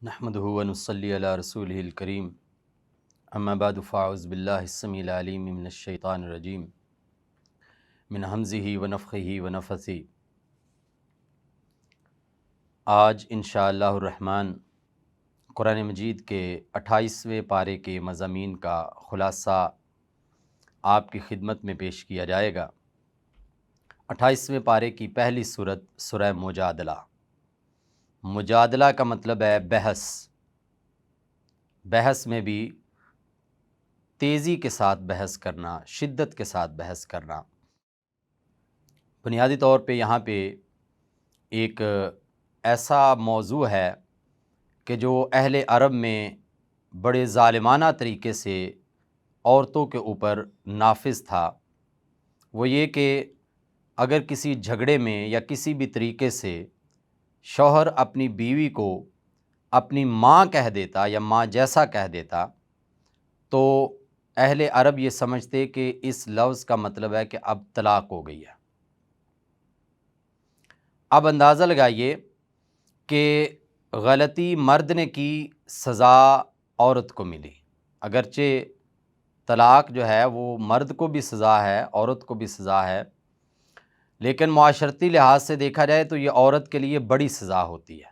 نحمدہ و نصلی علی رسولہ الکریم اما بعد فاعوذ باللہ السمیع العلیم من الشیطان الرجیم من ہمزہ و نفخہ و نفثہ۔ آج انشاءاللہ الرحمن قرآن مجید کے 28ویں پارے کے مضامین کا خلاصہ آپ کی خدمت میں پیش کیا جائے گا۔ 28ویں پارے کی پہلی سورت سورہ مجادلہ۔ مجادلہ کا مطلب ہے بحث۔ بحث میں بھی تیزی کے ساتھ بحث کرنا، شدت کے ساتھ بحث کرنا۔ بنیادی طور پہ یہاں پہ ایک ایسا موضوع ہے کہ جو اہل عرب میں بڑے ظالمانہ طریقے سے عورتوں کے اوپر نافذ تھا۔ وہ یہ کہ اگر کسی جھگڑے میں یا کسی بھی طریقے سے شوہر اپنی بیوی کو اپنی ماں کہہ دیتا یا ماں جیسا کہہ دیتا تو اہل عرب یہ سمجھتے کہ اس لفظ کا مطلب ہے کہ اب طلاق ہو گئی ہے۔ اب اندازہ لگائیے کہ غلطی مرد نے کی، سزا عورت کو ملی۔ اگرچہ طلاق جو ہے وہ مرد کو بھی سزا ہے، عورت کو بھی سزا ہے، لیکن معاشرتی لحاظ سے دیکھا جائے تو یہ عورت کے لیے بڑی سزا ہوتی ہے۔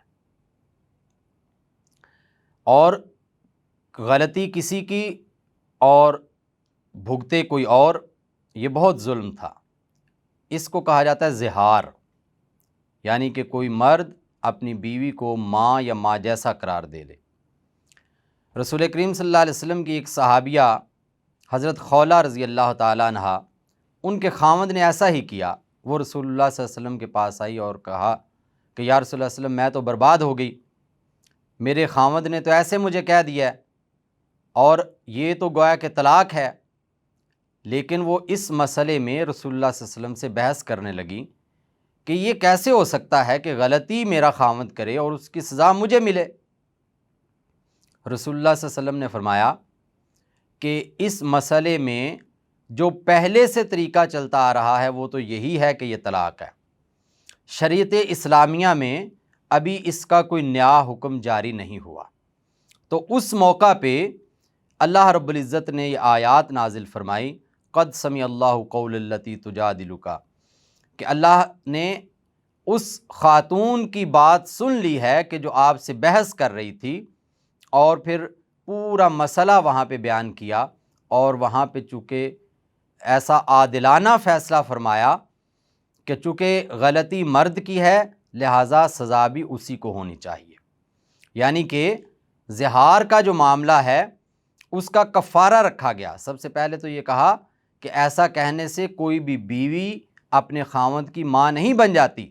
اور غلطی کسی کی اور بھگتے کوئی اور، یہ بہت ظلم تھا۔ اس کو کہا جاتا ہے زہار، یعنی کہ کوئی مرد اپنی بیوی کو ماں یا ماں جیسا قرار دے لے۔ رسول کریم صلی اللہ علیہ وسلم کی ایک صحابیہ حضرت خولہ رضی اللہ تعالیٰ عنہ، ان کے خاوند نے ایسا ہی کیا۔ وہ رسول اللہ صلی اللہ علیہ وسلم کے پاس آئی اور کہا کہ یا رسول اللہ علیہ وسلم، میں تو برباد ہو گئی، میرے خاوند نے تو ایسے مجھے کہہ دیا ہے اور یہ تو گویا کہ طلاق ہے۔ لیکن وہ اس مسئلے میں رسول اللہ صلی اللہ علیہ وسلم سے بحث کرنے لگی کہ یہ کیسے ہو سکتا ہے کہ غلطی میرا خاوند کرے اور اس کی سزا مجھے ملے۔ رسول اللہ صلی اللہ علیہ وسلم نے فرمایا کہ اس مسئلے میں جو پہلے سے طریقہ چلتا آ رہا ہے وہ تو یہی ہے کہ یہ طلاق ہے۔ شریعت اسلامیہ میں ابھی اس کا کوئی نیا حکم جاری نہیں ہوا۔ تو اس موقع پہ اللہ رب العزت نے یہ آیات نازل فرمائی، قد سمع اللہ قول التی تجادلک، کہ اللہ نے اس خاتون کی بات سن لی ہے کہ جو آپ سے بحث کر رہی تھی، اور پھر پورا مسئلہ وہاں پہ بیان کیا، اور وہاں پہ چونکہ ایسا عادلانہ فیصلہ فرمایا کہ چونکہ غلطی مرد کی ہے لہٰذا سزا بھی اسی کو ہونی چاہیے۔ یعنی کہ زہار کا جو معاملہ ہے اس کا کفارہ رکھا گیا۔ سب سے پہلے تو یہ کہا کہ ایسا کہنے سے کوئی بھی بیوی اپنے خاوند کی ماں نہیں بن جاتی،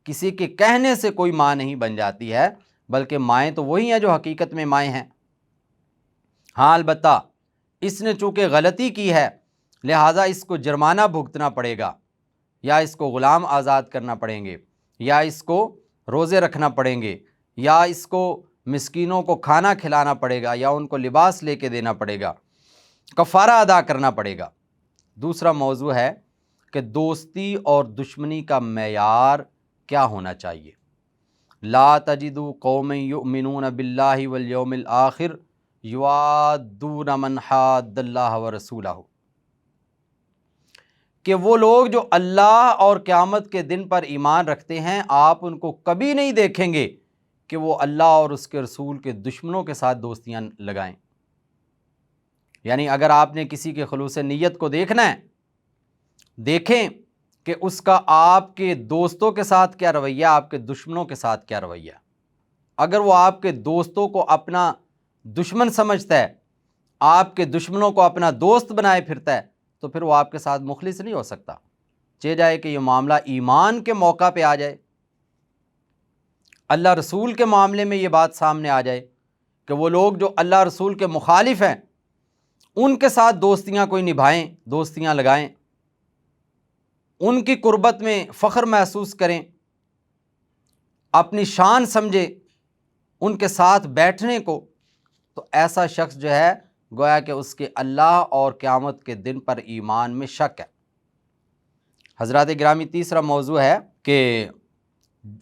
کسی کے کہنے سے کوئی ماں نہیں بن جاتی ہے، بلکہ مائیں تو وہی ہیں جو حقیقت میں مائیں ہیں۔ ہاں البتہ اس نے چونکہ غلطی کی ہے لہٰذا اس کو جرمانہ بھگتنا پڑے گا، یا اس کو غلام آزاد کرنا پڑیں گے، یا اس کو روزے رکھنا پڑیں گے، یا اس کو مسکینوں کو کھانا کھلانا پڑے گا، یا ان کو لباس لے کے دینا پڑے گا، کفارہ ادا کرنا پڑے گا۔ دوسرا موضوع ہے کہ دوستی اور دشمنی کا معیار کیا ہونا چاہیے۔ لا تجدوا قوما یؤمنون باللہ والیوم الآخر یوادون من حاد اللہ ورسولہ، کہ وہ لوگ جو اللہ اور قیامت کے دن پر ایمان رکھتے ہیں آپ ان کو کبھی نہیں دیکھیں گے کہ وہ اللہ اور اس کے رسول کے دشمنوں کے ساتھ دوستیاں لگائیں۔ یعنی اگر آپ نے کسی کے خلوص نیت کو دیکھنا ہے، دیکھیں کہ اس کا آپ کے دوستوں کے ساتھ کیا رویہ، آپ کے دشمنوں کے ساتھ کیا رویہ۔ اگر وہ آپ کے دوستوں کو اپنا دشمن سمجھتا ہے، آپ کے دشمنوں کو اپنا دوست بنائے پھرتا ہے، تو پھر وہ آپ کے ساتھ مخلص نہیں ہو سکتا۔ چاہے جائے کہ یہ معاملہ ایمان کے موقع پہ آ جائے، اللہ رسول کے معاملے میں یہ بات سامنے آ جائے کہ وہ لوگ جو اللہ رسول کے مخالف ہیں ان کے ساتھ دوستیاں کوئی نبھائیں، دوستیاں لگائیں، ان کی قربت میں فخر محسوس کریں، اپنی شان سمجھے ان کے ساتھ بیٹھنے کو، تو ایسا شخص جو ہے گویا کہ اس کے اللہ اور قیامت کے دن پر ایمان میں شک ہے۔ حضرات گرامی، تیسرا موضوع ہے کہ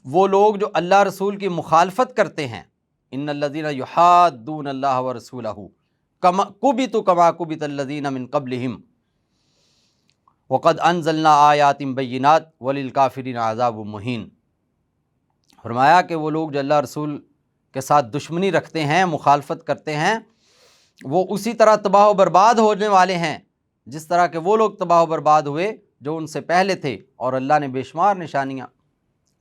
وہ لوگ جو اللہ رسول کی مخالفت کرتے ہیں ان الذین یحادون اللہ ورسولہ کبتوا کما کبت الذین من قبلہم وقد انزلنا آیات بینات وللکافرین عذاب مہین۔ فرمایا کہ وہ لوگ جو اللہ رسول کے ساتھ دشمنی رکھتے ہیں، مخالفت کرتے ہیں، وہ اسی طرح تباہ و برباد ہونے والے ہیں جس طرح کہ وہ لوگ تباہ و برباد ہوئے جو ان سے پہلے تھے۔ اور اللہ نے بے شمار نشانیاں،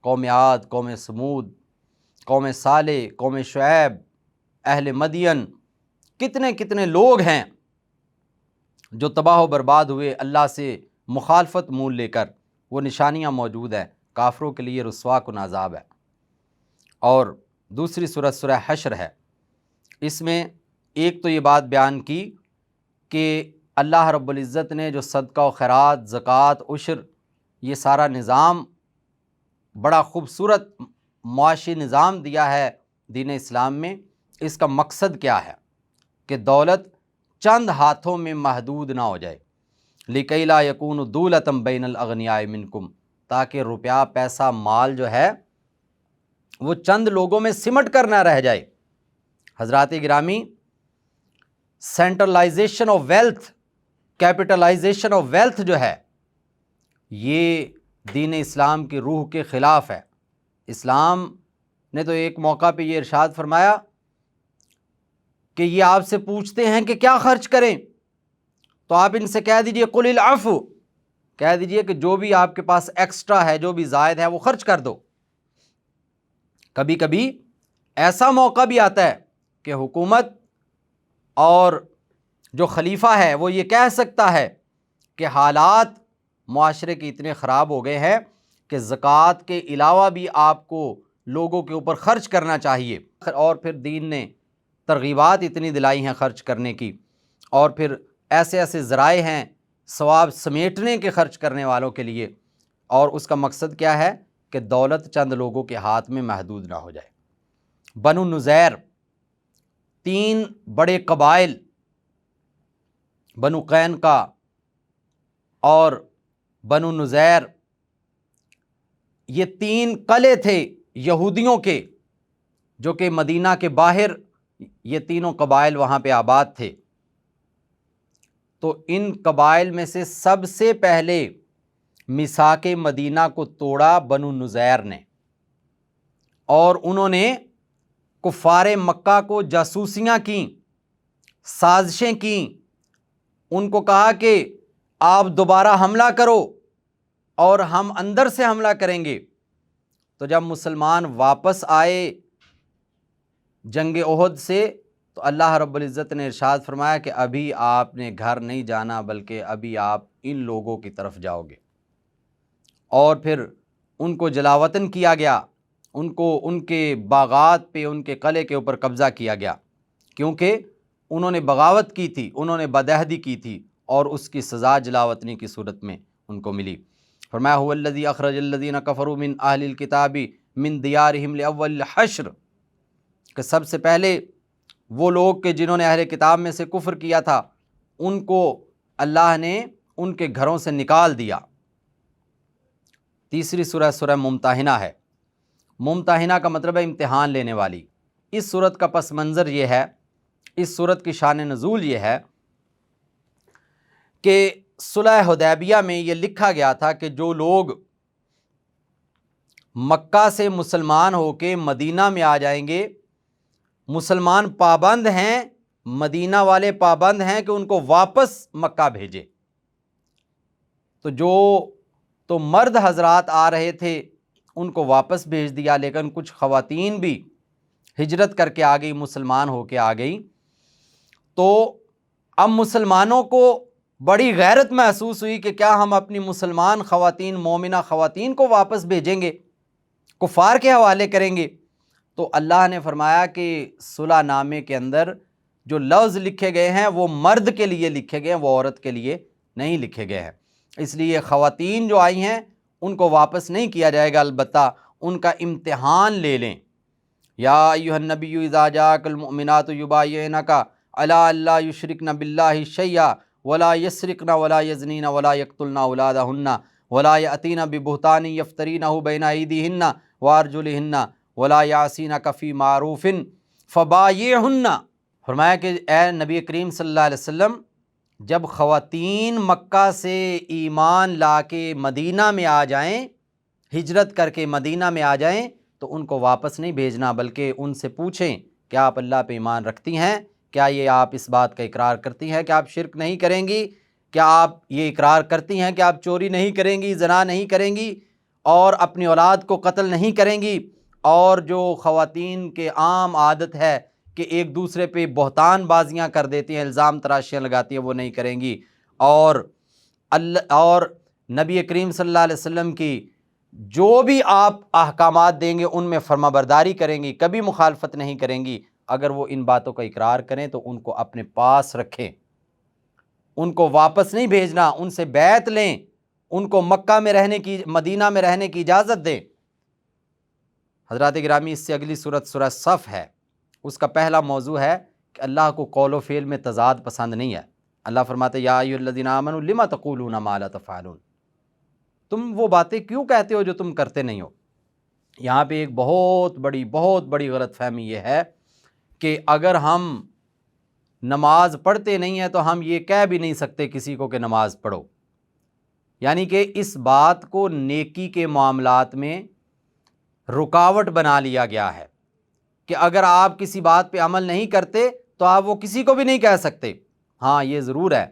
قوم عاد، قوم سمود، قوم صالح، قوم شعیب، اہل مدین، کتنے کتنے لوگ ہیں جو تباہ و برباد ہوئے اللہ سے مخالفت مول لے کر، وہ نشانیاں موجود ہیں۔ کافروں کے لیے رسوا کن عذاب ہے۔ اور دوسری سورۃ سورہ حشر ہے، اس میں ایک تو یہ بات بیان کی کہ اللہ رب العزت نے جو صدقہ و خیرات، زکوٰۃ، عشر، یہ سارا نظام، بڑا خوبصورت معاشی نظام دیا ہے دین اسلام میں، اس کا مقصد کیا ہے کہ دولت چند ہاتھوں میں محدود نہ ہو جائے، لِكَيْ لَا يَكُونُ دُولَةً بَيْنَ الْأَغْنِيَاءِ مِنْكُمْ، تاکہ روپیہ، پیسہ، مال جو ہے وہ چند لوگوں میں سمٹ کر نہ رہ جائے۔ حضرات گرامی، centralization of wealth, capitalization of wealth جو ہے، یہ دین اسلام کی روح کے خلاف ہے۔ اسلام نے تو ایک موقع پہ یہ ارشاد فرمایا کہ یہ آپ سے پوچھتے ہیں کہ کیا خرچ کریں، تو آپ ان سے کہہ دیجئے قُلِ الْعَفْوَ، کہہ دیجئے کہ جو بھی آپ کے پاس ایکسٹرا ہے، جو بھی زائد ہے، وہ خرچ کر دو۔ کبھی کبھی ایسا موقع بھی آتا ہے کہ حکومت اور جو خلیفہ ہے وہ یہ کہہ سکتا ہے کہ حالات معاشرے کے اتنے خراب ہو گئے ہیں کہ زکوٰۃ کے علاوہ بھی آپ کو لوگوں کے اوپر خرچ کرنا چاہیے، اور پھر دین نے ترغیبات اتنی دلائی ہیں خرچ کرنے کی، اور پھر ایسے ایسے ذرائع ہیں ثواب سمیٹنے کے خرچ کرنے والوں کے لیے، اور اس کا مقصد کیا ہے کہ دولت چند لوگوں کے ہاتھ میں محدود نہ ہو جائے۔ بنو نذیر، 3 بڑے قبائل، بنو قینقاع اور بنو نذیر، یہ 3 قلعے تھے یہودیوں کے جو کہ مدینہ کے باہر، یہ تینوں قبائل وہاں پہ آباد تھے۔ تو ان قبائل میں سے سب سے پہلے میثاق مدینہ کو توڑا بنو نذیر نے، اور انہوں نے کفار مکہ کو جاسوسیاں کیں، سازشیں کیں، ان کو کہا کہ آپ دوبارہ حملہ کرو اور ہم اندر سے حملہ کریں گے۔ تو جب مسلمان واپس آئے جنگ احد سے، تو اللہ رب العزت نے ارشاد فرمایا کہ ابھی آپ نے گھر نہیں جانا، بلکہ ابھی آپ ان لوگوں کی طرف جاؤ گے۔ اور پھر ان کو جلاوطن کیا گیا، ان کو ان کے باغات پہ، ان کے قلعے کے اوپر قبضہ کیا گیا، کیونکہ انہوں نے بغاوت کی تھی، انہوں نے بدعہدی کی تھی، اور اس کی سزا جلاوطنی کی صورت میں ان کو ملی۔ فرمایا هو الذی اخرج الذین کفروا من اہل الکتاب من دیارہم لاول الحشر، کہ سب سے پہلے وہ لوگ کہ جنہوں نے اہل کتاب میں سے کفر کیا تھا، ان کو اللہ نے ان کے گھروں سے نکال دیا۔ تیسری سورہ سورہ ممتحنہ ہے۔ ممتحنہ کا مطلب ہے امتحان لینے والی۔ اس سورت کا پس منظر یہ ہے، اس سورت کی شان نزول یہ ہے کہ صلح حدیبیہ میں یہ لکھا گیا تھا کہ جو لوگ مکہ سے مسلمان ہو کے مدینہ میں آ جائیں گے، مسلمان پابند ہیں، مدینہ والے پابند ہیں کہ ان کو واپس مکہ بھیجے۔ تو مرد حضرات آ رہے تھے، ان کو واپس بھیج دیا، لیکن کچھ خواتین بھی ہجرت کر کے آ گئی، مسلمان ہو کے آ گئی۔ تو اب مسلمانوں کو بڑی غیرت محسوس ہوئی کہ کیا ہم اپنی مسلمان خواتین، مومنہ خواتین کو واپس بھیجیں گے، کفار کے حوالے کریں گے؟ تو اللہ نے فرمایا کہ صلح نامے کے اندر جو لفظ لکھے گئے ہیں وہ مرد کے لیے لکھے گئے ہیں، وہ عورت کے لیے نہیں لکھے گئے ہیں۔ اس لیے خواتین جو آئی ہیں ان کو واپس نہیں کیا جائے گا، البتہ ان کا امتحان لے لیں۔ یا ایھا النبی اذا جاءک المؤمنات یبایعنک علی الا یشرکن باللہ شیئا ولا یسرقن ولا یزنین ولا یقتلن اولادہن ولا یأتین ببہتان یفترینہ بین ایدیہن وارجلہن ولا یعصینک فی معروف فبایعہن، فرمایا کہ اے نبی کریم صلی اللہ علیہ وسلم، جب خواتین مکہ سے ایمان لا کے مدینہ میں آ جائیں، ہجرت کر کے مدینہ میں آ جائیں، تو ان کو واپس نہیں بھیجنا، بلکہ ان سے پوچھیں کہ آپ اللہ پہ ایمان رکھتی ہیں؟ کیا یہ آپ اس بات کا اقرار کرتی ہیں کہ آپ شرک نہیں کریں گی؟ کیا آپ یہ اقرار کرتی ہیں کہ آپ چوری نہیں کریں گی، زنا نہیں کریں گی، اور اپنی اولاد کو قتل نہیں کریں گی؟ اور جو خواتین کے عام عادت ہے کہ ایک دوسرے پہ بہتان بازیاں کر دیتی ہیں، الزام تراشیاں لگاتی ہیں، وہ نہیں کریں گی، اور نبی کریم صلی اللہ علیہ وسلم کی جو بھی آپ احکامات دیں گے ان میں فرما برداری کریں گی، کبھی مخالفت نہیں کریں گی۔ اگر وہ ان باتوں کا اقرار کریں تو ان کو اپنے پاس رکھیں، ان کو واپس نہیں بھیجنا، ان سے بیعت لیں، ان کو مکہ میں رہنے کی، مدینہ میں رہنے کی اجازت دیں۔ حضرات گرامی، اس سے اگلی سورت سورہ صف ہے، اس کا پہلا موضوع ہے کہ اللہ کو قول و فعل میں تضاد پسند نہیں ہے۔ اللہ فرماتے یا ایھا الذین آمنوا لما تقولون ما لا تفعلون، تم وہ باتیں کیوں کہتے ہو جو تم کرتے نہیں ہو۔ یہاں پہ ایک بہت بڑی غلط فہمی یہ ہے کہ اگر ہم نماز پڑھتے نہیں ہیں تو ہم یہ کہہ بھی نہیں سکتے کسی کو کہ نماز پڑھو، یعنی کہ اس بات کو نیکی کے معاملات میں رکاوٹ بنا لیا گیا ہے کہ اگر آپ کسی بات پہ عمل نہیں کرتے تو آپ وہ کسی کو بھی نہیں کہہ سکتے۔ ہاں، یہ ضرور ہے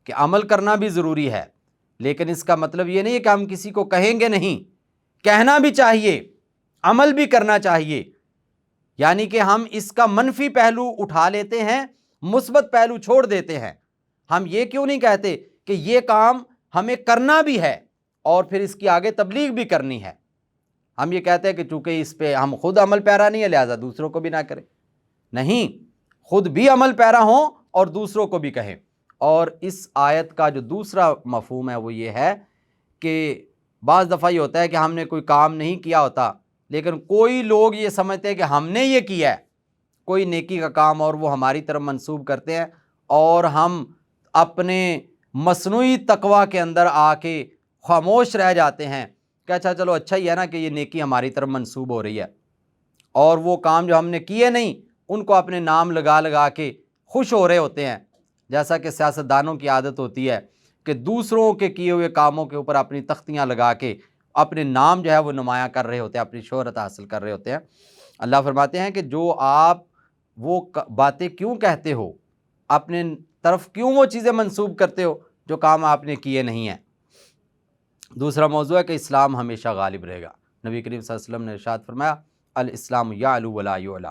کہ عمل کرنا بھی ضروری ہے، لیکن اس کا مطلب یہ نہیں ہے کہ ہم کسی کو کہیں گے نہیں، کہنا بھی چاہیے، عمل بھی کرنا چاہیے، یعنی کہ ہم اس کا منفی پہلو اٹھا لیتے ہیں، مثبت پہلو چھوڑ دیتے ہیں۔ ہم یہ کیوں نہیں کہتے کہ یہ کام ہمیں کرنا بھی ہے اور پھر اس کی آگے تبلیغ بھی کرنی ہے؟ ہم یہ کہتے ہیں کہ چونکہ اس پہ ہم خود عمل پیرا نہیں ہے لہذا دوسروں کو بھی نہ کریں۔ نہیں، خود بھی عمل پیرا ہوں اور دوسروں کو بھی کہیں۔ اور اس آیت کا جو دوسرا مفہوم ہے وہ یہ ہے کہ بعض دفعہ یہ ہوتا ہے کہ ہم نے کوئی کام نہیں کیا ہوتا، لیکن کوئی لوگ یہ سمجھتے ہیں کہ ہم نے یہ کیا ہے، کوئی نیکی کا کام، اور وہ ہماری طرف منسوب کرتے ہیں، اور ہم اپنے مصنوعی تقویٰ کے اندر آ کے خاموش رہ جاتے ہیں کہ اچھا چلو اچھا ہی ہے نا کہ یہ نیکی ہماری طرف منسوب ہو رہی ہے، اور وہ کام جو ہم نے کیے نہیں ان کو اپنے نام لگا لگا کے خوش ہو رہے ہوتے ہیں۔ جیسا کہ سیاستدانوں کی عادت ہوتی ہے کہ دوسروں کے کیے ہوئے کاموں کے اوپر اپنی تختیاں لگا کے اپنے نام جو ہے وہ نمایاں کر رہے ہوتے ہیں، اپنی شہرت حاصل کر رہے ہوتے ہیں۔ اللہ فرماتے ہیں کہ جو آپ وہ باتیں کیوں کہتے ہو، اپنے طرف کیوں وہ چیزیں منسوب کرتے ہو جو کام آپ نے کیے نہیں ہیں۔ دوسرا موضوع ہے کہ اسلام ہمیشہ غالب رہے گا۔ نبی کریم صلی اللہ علیہ وسلم نے ارشاد فرمایا الاسلام یعلو ولا یعلی،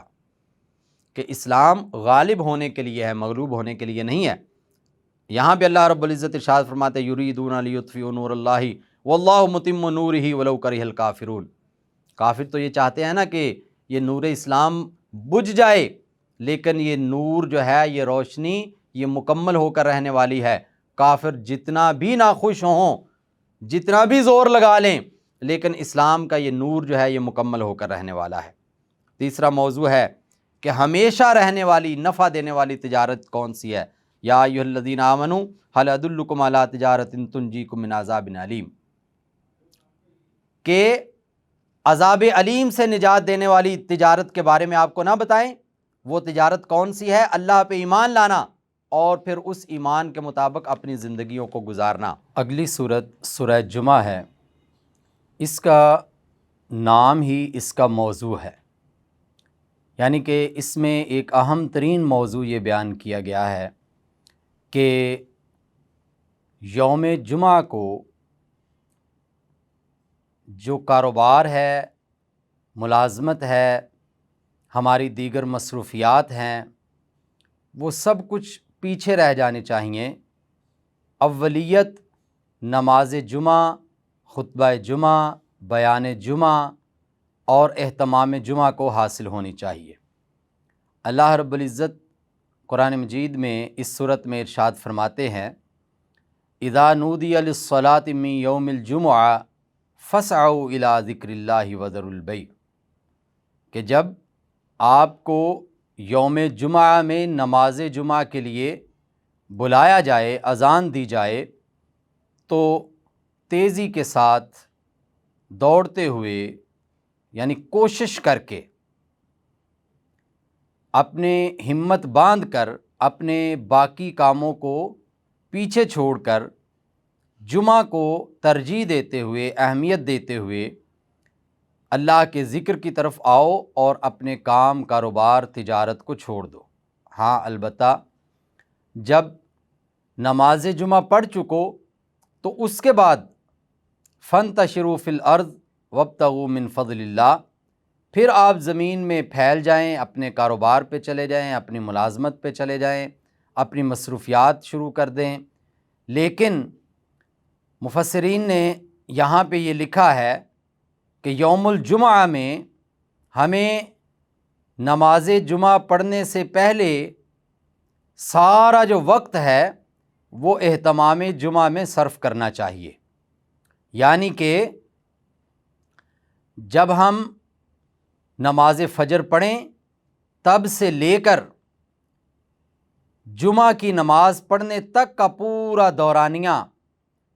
کہ اسلام غالب ہونے کے لیے ہے، مغلوب ہونے کے لیے نہیں ہے۔ یہاں پہ اللہ رب العزت ارشاد فرماتے یریدون لیطفئوا نور اللہ واللہ متم نورہ ولو کرہ الکافرون، کافر تو یہ چاہتے ہیں نا کہ یہ نور اسلام بجھ جائے، لیکن یہ نور جو ہے، یہ روشنی، یہ مکمل ہو کر رہنے والی ہے۔ کافر جتنا بھی ناخوش ہوں، جتنا بھی زور لگا لیں، لیکن اسلام کا یہ نور جو ہے یہ مکمل ہو کر رہنے والا ہے۔ تیسرا موضوع ہے کہ ہمیشہ رہنے والی، نفع دینے والی تجارت کون سی ہے؟ یا ایھا الذین آمنوا ھل ادلکم علی تجارۃ تنجیکم من عذاب علیم، کہ عذاب علیم سے نجات دینے والی تجارت کے بارے میں آپ کو نہ بتائیں؟ وہ تجارت کون سی ہے؟ اللہ پہ ایمان لانا اور پھر اس ایمان کے مطابق اپنی زندگیوں کو گزارنا۔ اگلی سورت سورہ جمعہ ہے، اس کا نام ہی اس کا موضوع ہے، یعنی کہ اس میں ایک اہم ترین موضوع یہ بیان کیا گیا ہے کہ یوم جمعہ کو جو کاروبار ہے، ملازمت ہے، ہماری دیگر مصروفیات ہیں، وہ سب کچھ پیچھے رہ جانے چاہیے۔ اولیت نماز جمعہ، خطبہ جمعہ، بیان جمعہ اور اہتمام جمعہ کو حاصل ہونی چاہیے۔ اللہ رب العزت قرآن مجید میں اس صورت میں ارشاد فرماتے ہیں اذا نودی للصلاۃ من یوم الجمعہ فاسعوا الی ذکر اللہ وذروا البیع، کہ جب آپ کو یوم جمعہ میں نماز جمعہ کے لیے بلایا جائے، اذان دی جائے، تو تیزی کے ساتھ دوڑتے ہوئے، یعنی کوشش کر کے اپنے ہمت باندھ کر اپنے باقی کاموں کو پیچھے چھوڑ کر جمعہ کو ترجیح دیتے ہوئے، اہمیت دیتے ہوئے اللہ کے ذکر کی طرف آؤ اور اپنے کام، کاروبار، تجارت کو چھوڑ دو۔ ہاں البتہ جب نماز جمعہ پڑھ چکو تو اس کے بعد فانتشروا فی الارض وابتغوا من فضل اللہ، پھر آپ زمین میں پھیل جائیں، اپنے کاروبار پہ چلے جائیں، اپنی ملازمت پہ چلے جائیں، اپنی مصروفیات شروع کر دیں۔ لیکن مفسرین نے یہاں پہ یہ لکھا ہے کہ یوم الجمعہ میں ہمیں نماز جمعہ پڑھنے سے پہلے سارا جو وقت ہے وہ اہتمام جمعہ میں صرف کرنا چاہیے۔ یعنی کہ جب ہم نماز فجر پڑھیں تب سے لے کر جمعہ کی نماز پڑھنے تک کا پورا دورانیہ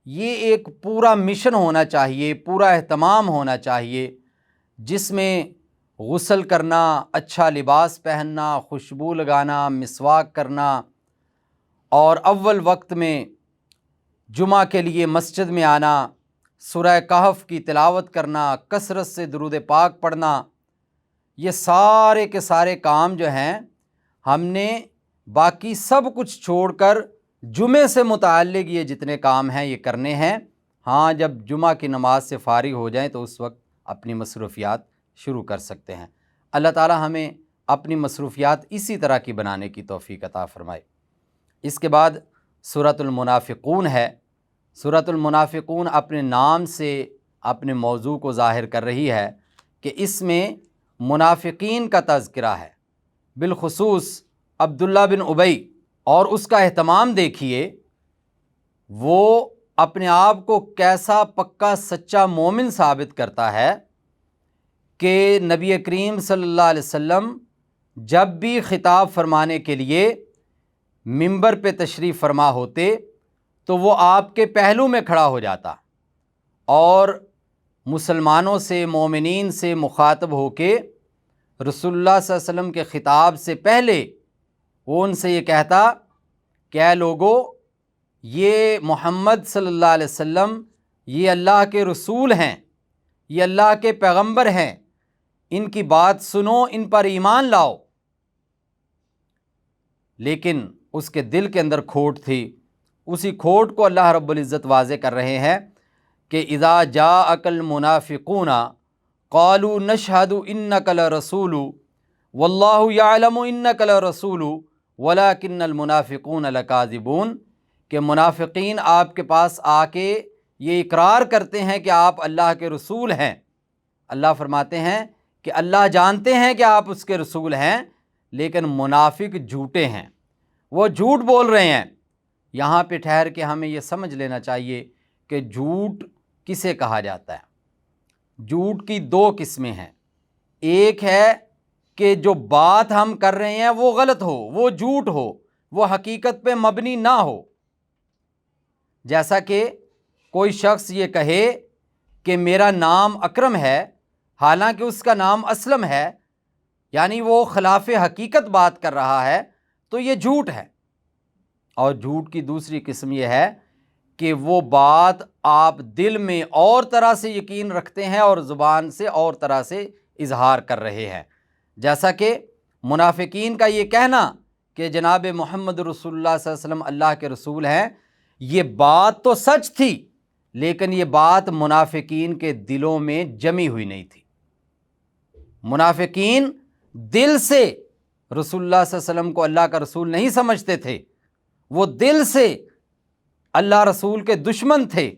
یہ ایک پورا مشن ہونا چاہیے، پورا اہتمام ہونا چاہیے، جس میں غسل کرنا، اچھا لباس پہننا، خوشبو لگانا، مسواک کرنا، اور اول وقت میں جمعہ کے لیے مسجد میں آنا، سورہ کہف کی تلاوت کرنا، کثرت سے درود پاک پڑھنا، یہ سارے کے سارے کام جو ہیں ہم نے باقی سب کچھ چھوڑ کر جمعے سے متعلق یہ جتنے کام ہیں یہ کرنے ہیں۔ ہاں جب جمعہ کی نماز سے فارغ ہو جائیں تو اس وقت اپنی مصروفیات شروع کر سکتے ہیں۔ اللہ تعالی ہمیں اپنی مصروفیات اسی طرح کی بنانے کی توفیق عطا فرمائے۔ اس کے بعد سورۃ المنافقون ہے۔ سورۃ المنافقون اپنے نام سے اپنے موضوع کو ظاہر کر رہی ہے کہ اس میں منافقین کا تذکرہ ہے، بالخصوص عبداللہ بن ابی، اور اس کا اہتمام دیکھیے، وہ اپنے آپ کو کیسا پکا سچا مومن ثابت کرتا ہے کہ نبی کریم صلی اللہ علیہ وسلم جب بھی خطاب فرمانے کے لیے منبر پہ تشریف فرما ہوتے تو وہ آپ کے پہلو میں کھڑا ہو جاتا اور مسلمانوں سے، مومنین سے مخاطب ہو کے رسول اللہ صلی اللہ علیہ وسلم کے خطاب سے پہلے وہ ان سے یہ کہتا کہ اے لوگو، یہ محمد صلی اللہ علیہ وسلم یہ اللہ کے رسول ہیں، یہ اللہ کے پیغمبر ہیں، ان کی بات سنو، ان پر ایمان لاؤ۔ لیکن اس کے دل کے اندر کھوٹ تھی۔ اسی کھوٹ کو اللہ رب العزت واضح کر رہے ہیں کہ اذا جاءک المنافقون قالوا نشہد انک لرسول واللہ یعلم انک لرسول ولکن المنافقون لکاذبون، کہ منافقین آپ کے پاس آ کے یہ اقرار کرتے ہیں کہ آپ اللہ کے رسول ہیں۔ اللہ فرماتے ہیں کہ اللہ جانتے ہیں کہ آپ اس کے رسول ہیں، لیکن منافق جھوٹے ہیں، وہ جھوٹ بول رہے ہیں۔ یہاں پہ ٹھہر کے ہمیں یہ سمجھ لینا چاہیے کہ جھوٹ کسے کہا جاتا ہے۔ جھوٹ کی دو قسمیں ہیں۔ ایک ہے کہ جو بات ہم کر رہے ہیں وہ غلط ہو، وہ جھوٹ ہو، وہ حقیقت پہ مبنی نہ ہو۔ جیسا کہ کوئی شخص یہ کہے کہ میرا نام اکرم ہے، حالانکہ اس کا نام اسلم ہے، یعنی وہ خلاف حقیقت بات کر رہا ہے، تو یہ جھوٹ ہے۔ اور جھوٹ کی دوسری قسم یہ ہے کہ وہ بات آپ دل میں اور طرح سے یقین رکھتے ہیں اور زبان سے اور طرح سے اظہار کر رہے ہیں، جیسا کہ منافقین کا یہ کہنا کہ جناب محمد رسول اللہ صلی اللہ علیہ وسلم اللہ کے رسول ہیں، یہ بات تو سچ تھی لیکن یہ بات منافقین کے دلوں میں جمی ہوئی نہیں تھی۔ منافقین دل سے رسول اللہ صلی اللہ علیہ وسلم کو اللہ کا رسول نہیں سمجھتے تھے، وہ دل سے اللہ رسول کے دشمن تھے،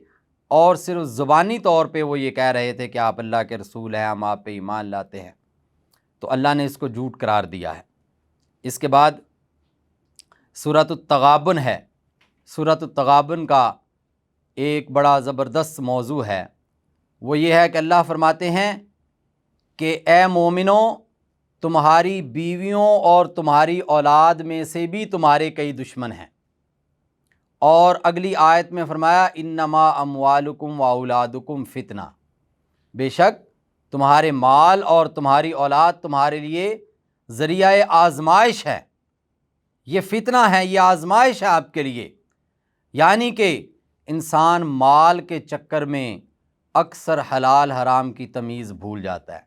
اور صرف زبانی طور پہ وہ یہ کہہ رہے تھے کہ آپ اللہ کے رسول ہیں، ہم آپ پہ ایمان لاتے ہیں۔ تو اللہ نے اس کو جھوٹ قرار دیا ہے۔ اس کے بعد سورۃ التغابن ہے۔ سورۃ التغابن کا ایک بڑا زبردست موضوع ہے، وہ یہ ہے کہ اللہ فرماتے ہیں کہ اے مومنوں، تمہاری بیویوں اور تمہاری اولاد میں سے بھی تمہارے کئی دشمن ہیں۔ اور اگلی آیت میں فرمایا انما اموالکم واولادکم فتنہ، بے شک تمہارے مال اور تمہاری اولاد تمہارے لیے ذریعہ آزمائش ہے، یہ فتنہ ہے، یہ آزمائش ہے آپ کے لیے۔ یعنی کہ انسان مال کے چکر میں اکثر حلال حرام کی تمیز بھول جاتا ہے،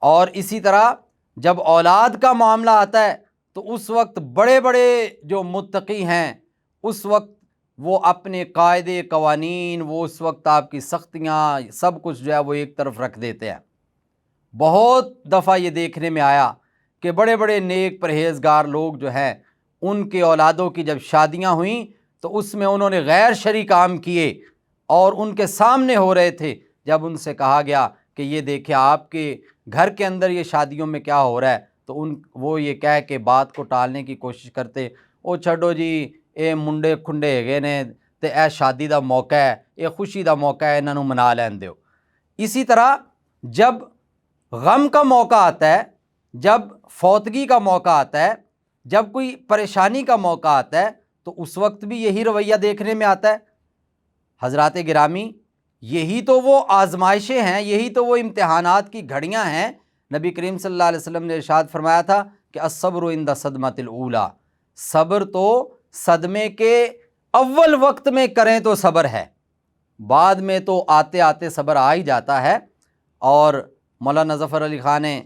اور اسی طرح جب اولاد کا معاملہ آتا ہے تو اس وقت بڑے بڑے جو متقی ہیں اس وقت وہ اپنے قاعدے قوانین، وہ اس وقت آپ کی سختیاں سب کچھ جو ہے وہ ایک طرف رکھ دیتے ہیں۔ بہت دفعہ یہ دیکھنے میں آیا کہ بڑے بڑے نیک پرہیزگار لوگ جو ہیں ان کے اولادوں کی جب شادیاں ہوئیں تو اس میں انہوں نے غیر شرعی کام کیے اور ان کے سامنے ہو رہے تھے۔ جب ان سے کہا گیا کہ یہ دیکھیں آپ کے گھر کے اندر یہ شادیوں میں کیا ہو رہا ہے، تو وہ یہ کہہ کے بات کو ٹالنے کی کوشش کرتے، او چھڈو جی اے منڈے کھنڈے ہیگے نے تے اے شادی دا موقع ہے، اے خوشی دا موقع ہے، انہاں نوں منا لین دیو۔ اسی طرح جب غم کا موقع آتا ہے، جب فوتگی کا موقع آتا ہے، جب کوئی پریشانی کا موقع آتا ہے تو اس وقت بھی یہی رویہ دیکھنے میں آتا ہے۔ حضرات گرامی، یہی تو وہ آزمائشیں ہیں، یہی تو وہ امتحانات کی گھڑیاں ہیں۔ نبی کریم صلی اللہ علیہ وسلم نے ارشاد فرمایا تھا کہ الصبر عند صدمۃ الاولیٰ، صبر تو صدمے کے اول وقت میں کریں تو صبر ہے، بعد میں تو آتے آتے صبر آ ہی جاتا ہے۔ اور مولانا ظفر علی خان نے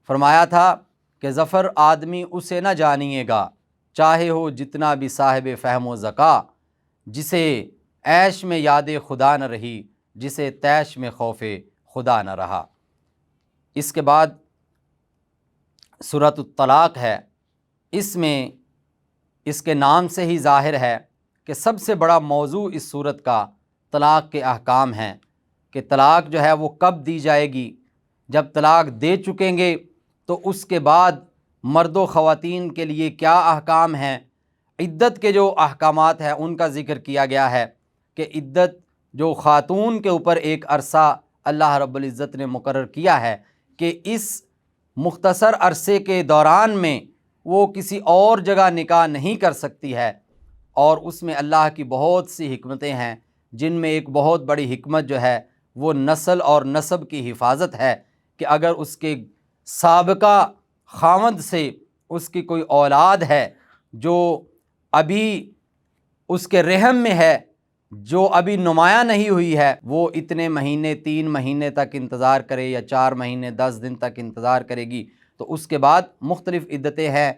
فرمایا تھا کہ ظفر آدمی اسے نہ جانیے گا چاہے ہو جتنا بھی صاحب فہم و ذکا، جسے عیش میں یاد خدا نہ رہی، جسے تیش میں خوف خدا نہ رہا۔ اس کے بعد سورۃ الطلاق ہے، اس میں اس کے نام سے ہی ظاہر ہے کہ سب سے بڑا موضوع اس سورت کا طلاق کے احکام ہیں، کہ طلاق جو ہے وہ کب دی جائے گی، جب طلاق دے چکیں گے تو اس کے بعد مرد و خواتین کے لیے کیا احکام ہیں۔ عدت کے جو احکامات ہیں ان کا ذکر کیا گیا ہے کہ عدت جو خاتون کے اوپر ایک عرصہ اللہ رب العزت نے مقرر کیا ہے کہ اس مختصر عرصے کے دوران میں وہ کسی اور جگہ نکاح نہیں کر سکتی ہے، اور اس میں اللہ کی بہت سی حکمتیں ہیں، جن میں ایک بہت بڑی حکمت جو ہے وہ نسل اور نسب کی حفاظت ہے، کہ اگر اس کے سابقہ خاوند سے اس کی کوئی اولاد ہے جو ابھی اس کے رحم میں ہے، جو ابھی نمایاں نہیں ہوئی ہے، وہ اتنے مہینے 3 مہینے تک انتظار کرے یا 4 مہینے 10 دن تک انتظار کرے گی، تو اس کے بعد مختلف عدتیں ہیں۔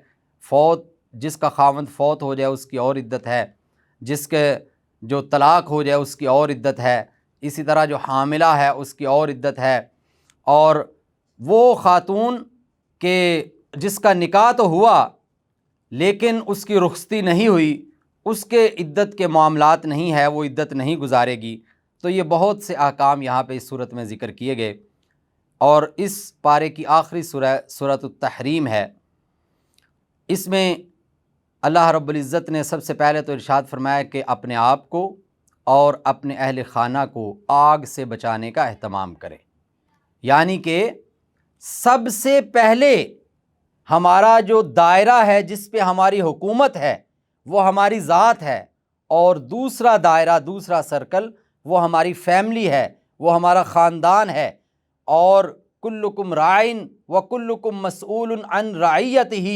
جس کا خاوند فوت ہو جائے اس کی اور عدت ہے، جس کے جو طلاق ہو جائے اس کی اور عدت ہے، اسی طرح جو حاملہ ہے اس کی اور عدت ہے، اور وہ خاتون کہ جس کا نکاح تو ہوا لیکن اس کی رخصتی نہیں ہوئی، اس کے عدت کے معاملات نہیں ہے، وہ عدت نہیں گزارے گی۔ تو یہ بہت سے احکام یہاں پہ اس صورت میں ذکر کیے گئے، اور اس پارے کی آخری سورہ سورۃ التحریم ہے۔ اس میں اللہ رب العزت نے سب سے پہلے تو ارشاد فرمایا کہ اپنے آپ کو اور اپنے اہل خانہ کو آگ سے بچانے کا اہتمام کریں، یعنی کہ سب سے پہلے ہمارا جو دائرہ ہے جس پہ ہماری حکومت ہے وہ ہماری ذات ہے، اور دوسرا دائرہ، دوسرا سرکل وہ ہماری فیملی ہے، وہ ہمارا خاندان ہے۔ اور کلکم راعٍ وکلکم مسئول عن رعیتہ،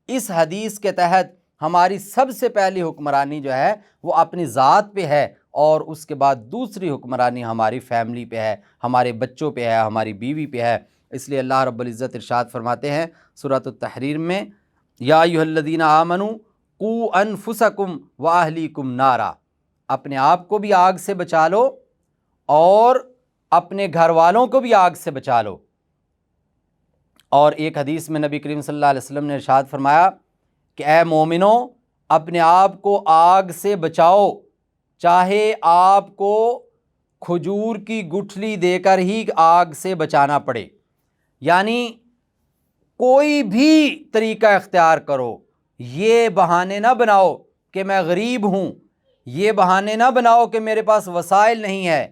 اس حدیث کے تحت ہماری سب سے پہلی حکمرانی جو ہے وہ اپنی ذات پہ ہے، اور اس کے بعد دوسری حکمرانی ہماری فیملی پہ ہے، ہمارے بچوں پہ ہے، ہماری بیوی پہ ہے۔ اس لیے اللہ رب العزت ارشاد فرماتے ہیں سورۃ التحریم میں، یا ایھا الذین آمنوا قوا انفسکم واہلیکم نارا، اپنے آپ کو بھی آگ سے بچا لو اور اپنے گھر والوں کو بھی آگ سے بچا لو۔ اور ایک حدیث میں نبی کریم صلی اللہ علیہ وسلم نے ارشاد فرمایا کہ اے مومنو، اپنے آپ کو آگ سے بچاؤ، چاہے آپ کو کھجور کی گٹھلی دے کر ہی آگ سے بچانا پڑے، یعنی کوئی بھی طریقہ اختیار کرو، یہ بہانے نہ بناؤ کہ میں غریب ہوں، یہ بہانے نہ بناؤ کہ میرے پاس وسائل نہیں ہے،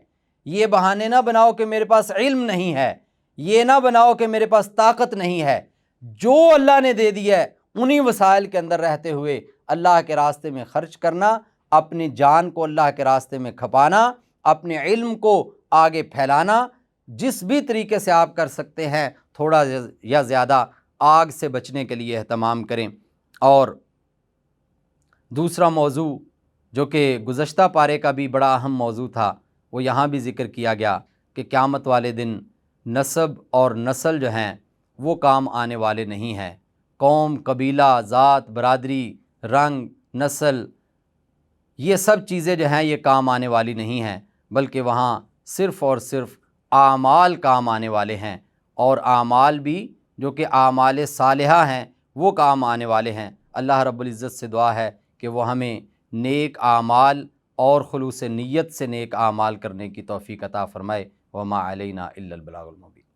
یہ بہانے نہ بناؤ کہ میرے پاس علم نہیں ہے، یہ نہ بناؤ کہ میرے پاس طاقت نہیں ہے۔ جو اللہ نے دے دیا ہے انہی وسائل کے اندر رہتے ہوئے اللہ کے راستے میں خرچ کرنا، اپنی جان کو اللہ کے راستے میں کھپانا، اپنے علم کو آگے پھیلانا، جس بھی طریقے سے آپ کر سکتے ہیں تھوڑا یا زیادہ آگ سے بچنے کے لیے اہتمام کریں۔ اور دوسرا موضوع جو کہ گزشتہ پارے کا بھی بڑا اہم موضوع تھا، وہ یہاں بھی ذکر کیا گیا کہ قیامت والے دن نسب اور نسل جو ہیں وہ کام آنے والے نہیں ہیں۔ قوم، قبیلہ، ذات، برادری، رنگ، نسل، یہ سب چیزیں جو ہیں یہ کام آنے والی نہیں ہیں، بلکہ وہاں صرف اور صرف اعمال کام آنے والے ہیں، اور اعمال بھی جو کہ اعمال صالحہ ہیں وہ کام آنے والے ہیں۔ اللہ رب العزت سے دعا ہے کہ وہ ہمیں نیک اعمال اور خلوص نیت سے نیک اعمال کرنے کی توفیق عطا فرمائے۔ وما علینا الا البلاغ المبین۔